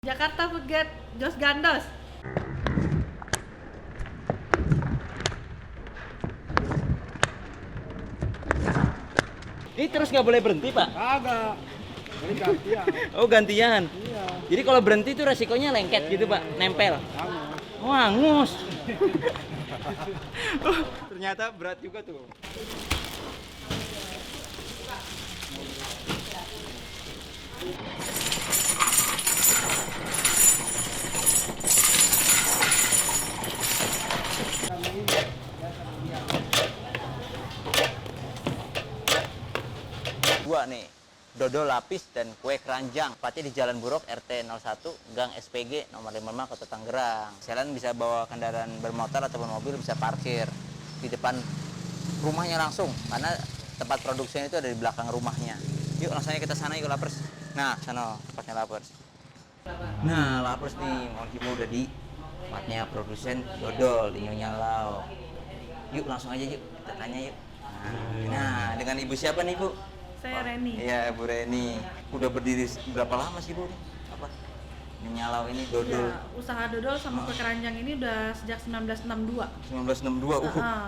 Jakarta forget Jos Gandos. Ini terus nggak boleh berhenti, Pak? Kagak. Ini gantian. Oh, gantian. Iya. Jadi kalau berhenti itu resikonya lengket gitu, Pak, nempel. Kamu. Wah, angus. Oh, ternyata berat juga tuh. Dua nih, dodol lapis dan kue keranjang. Tepatnya di Jalan Buruk RT 01 Gang SPG nomor 55 Kota Tangerang. Kalian bisa bawa kendaraan bermotor ataupun mobil, bisa parkir di depan rumahnya langsung karena tempat produksinya itu ada di belakang rumahnya. Yuk langsung aja kita sana yuk, Lapers. Nah, sana tempatnya Lapers. Nah, Lapers nih, mau udah di tempatnya produsen dodol di Nyonya Lau. Yuk langsung aja yuk, kita tanya yuk. Nah, dengan ibu siapa nih, Bu? Saya Reni. Iya, Bu Reni. Udah berdiri berapa lama sih, Bu? Apa? Nyalau ini dodol. Ya, usaha dodol sama kue keranjang ini udah sejak 1962. 1962. Heeh.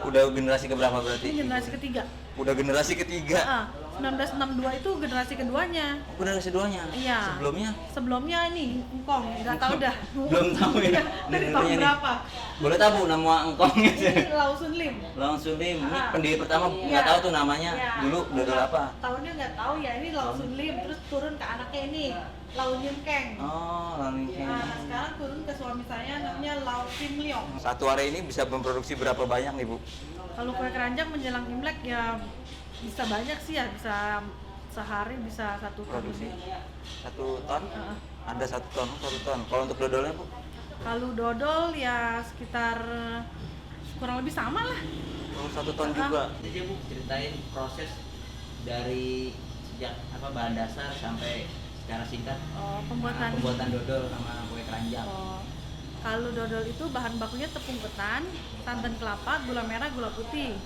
Udah generasi keberapa berarti? Ini generasi ketiga. Udah generasi ketiga. 1962 itu generasi keduanya. Oh, generasi keduanya. Iya. Sebelumnya? Sebelumnya ini engkong, nggak tahu dah. Belum tahu ya. Dari Ini tahun nih. berapa? Boleh tahu Bu nama engkongnya? Ini Lau Sunlim. Langsung nih, ini Ah. pendiri pertama Iya. nggak tahu tuh namanya. Iya. Dulu dodol apa? Tahunnya nggak tahu ya, ini Lau Sunlim, terus turun ke anaknya ini Lau Nyun Keng. Oh, lalu Nah, sekarang turun ke suami saya namanya Lau Kim Leong. satu hari ini bisa memproduksi berapa banyak nih, Bu? Kalau kue keranjang menjelang Imlek ya bisa banyak sih ya, bisa sehari bisa 1 ton Produksi lebih. 1 ton? Heeh. Ada 1 ton. Kalau untuk dodolnya, Bu? Kalau dodol ya sekitar kurang lebih sama lah. Kalau 1 ton juga. Jadi Bu ceritain proses dari sejak bahan dasar sampai secara singkat pembuatan dodol sama kue keranjang. Oh, kalau dodol itu bahan bakunya tepung ketan, santan kelapa, gula merah, gula putih.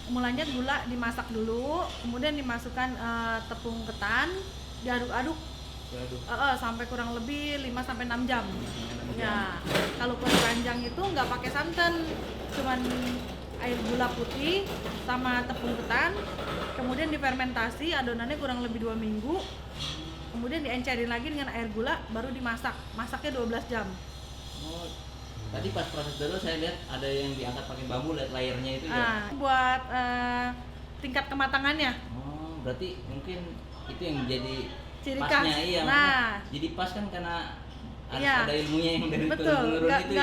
Mulanya gula dimasak dulu, kemudian dimasukkan tepung ketan, diaduk-aduk sampai kurang lebih 5-6 jam. Ya, kalau kue keranjang itu nggak pakai santan, cuman air gula putih sama tepung ketan, kemudian difermentasi adonannya kurang lebih 2 minggu, kemudian diencerin lagi dengan air gula, baru dimasak. Masaknya 12 jam. Oh, tadi pas proses dodol saya lihat ada yang diangkat pakai bambu, lihat layernya itu ya. Buat tingkat kematangannya. Oh, berarti mungkin itu yang menjadi Ciri pasnya, khas. iya. Nah. Jadi pas kan karena harus Iya. ada ilmunya yang dari Betul. turun-menurun itu.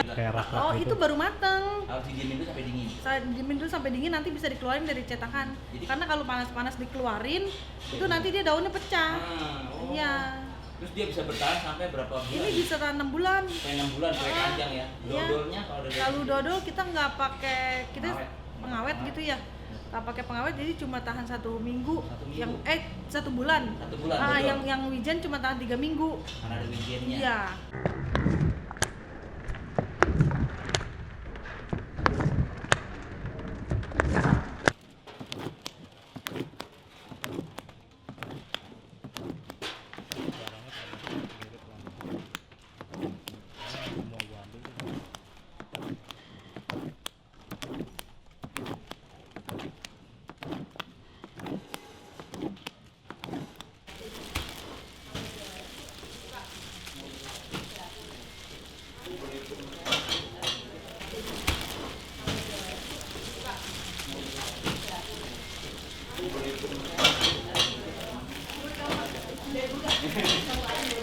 Oh, itu baru mateng. Harus didiemin dulu sampai dingin. Saya diemin dulu sampai dingin, nanti bisa dikeluarin dari cetakan. Jadi- Karena kalau panas-panas dikeluarin, itu nanti dia daunnya pecah. Oh. Iya. Terus dia bisa bertahan sampai berapa bulan? Ini bisa tahan 6 bulan. Sampai 6 bulan kue keranjang ya. Iya. Dodolnya kalau dari Kalau dodol kita nggak pakai, kita Pengawet. pengawet gitu ya. Nggak pakai pengawet, jadi cuma tahan 1 minggu. 1 minggu. Yang 1 bulan. 1 bulan. dodol. Yang wijen cuma tahan 3 minggu. Karena ada wijennya. Iya.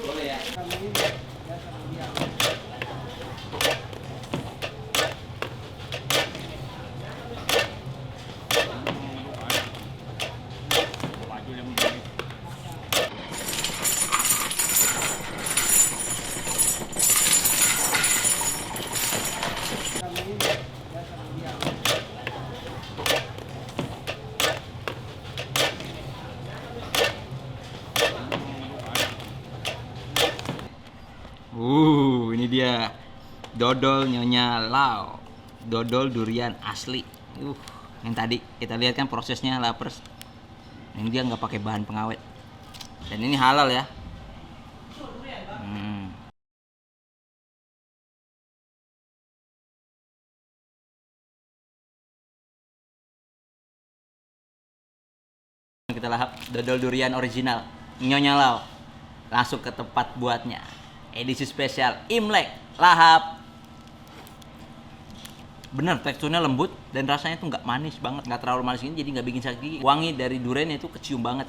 Boleh ya. Ini dia dodol Nyonya Lau. Dodol durian asli. Yang tadi kita lihat kan prosesnya, Lapers. Ini dia nggak pakai bahan pengawet. Dan ini halal ya. Kita lahap dodol durian original Nyonya Lau. Langsung ke tempat buatnya. Edisi spesial Imlek, lahap. Bener, teksturnya lembut dan rasanya tuh nggak manis banget, nggak terlalu manis ini, jadi nggak bikin sakit gigi. Wangi dari duriannya itu kecium banget.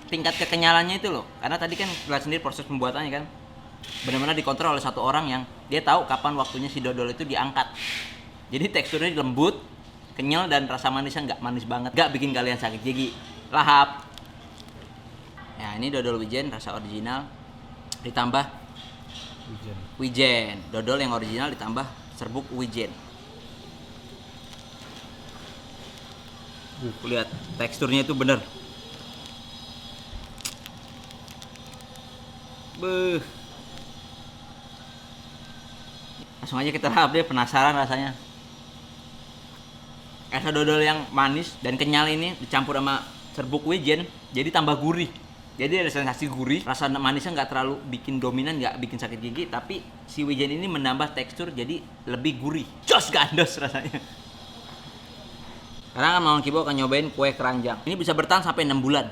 Tingkat kekenyalannya itu loh, karena tadi kan lihat sendiri proses pembuatannya kan, benar-benar dikontrol oleh satu orang yang dia tahu kapan waktunya si dodol itu diangkat. Jadi teksturnya lembut, kenyal, dan rasa manisnya nggak manis banget, nggak bikin kalian sakit gigi. Lahap. Ya ini dodol wijen rasa original ditambah wijen. Dodol yang original ditambah serbuk wijen. Lihat teksturnya itu bener. Beuh. Langsung aja kita lahap deh, penasaran rasanya. Rasa dodol yang manis dan kenyal ini dicampur sama serbuk wijen, jadi tambah gurih. Jadi ada sensasi gurih, rasa manisnya nggak terlalu bikin dominan, nggak bikin sakit gigi, tapi si wijen ini menambah tekstur jadi lebih gurih. Jos gandos rasanya. Sekarang kan Mamang Kibo akan nyobain kue keranjang. Ini bisa bertahan sampai 6 bulan.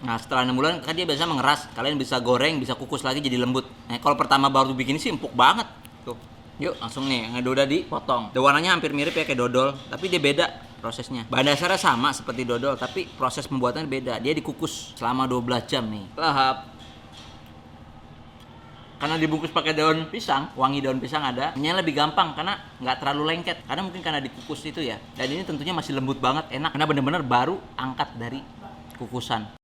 Nah setelah 6 bulan kan dia biasa mengeras. Kalian bisa goreng, bisa kukus lagi jadi lembut. Nah kalau pertama baru bikin sih empuk banget. Tuh, yuk langsung nih, yang udah dipotong. Warnanya hampir mirip ya kayak dodol, tapi dia beda prosesnya. Bahan dasarnya sama seperti dodol, tapi proses pembuatannya beda. Dia dikukus selama 12 jam nih. Lahap. Karena dibungkus pakai daun pisang, wangi daun pisang ada, ini lebih gampang karena nggak terlalu lengket. Karena mungkin karena dikukus itu ya. Dan ini tentunya masih lembut banget, enak. Karena bener-bener baru angkat dari kukusan.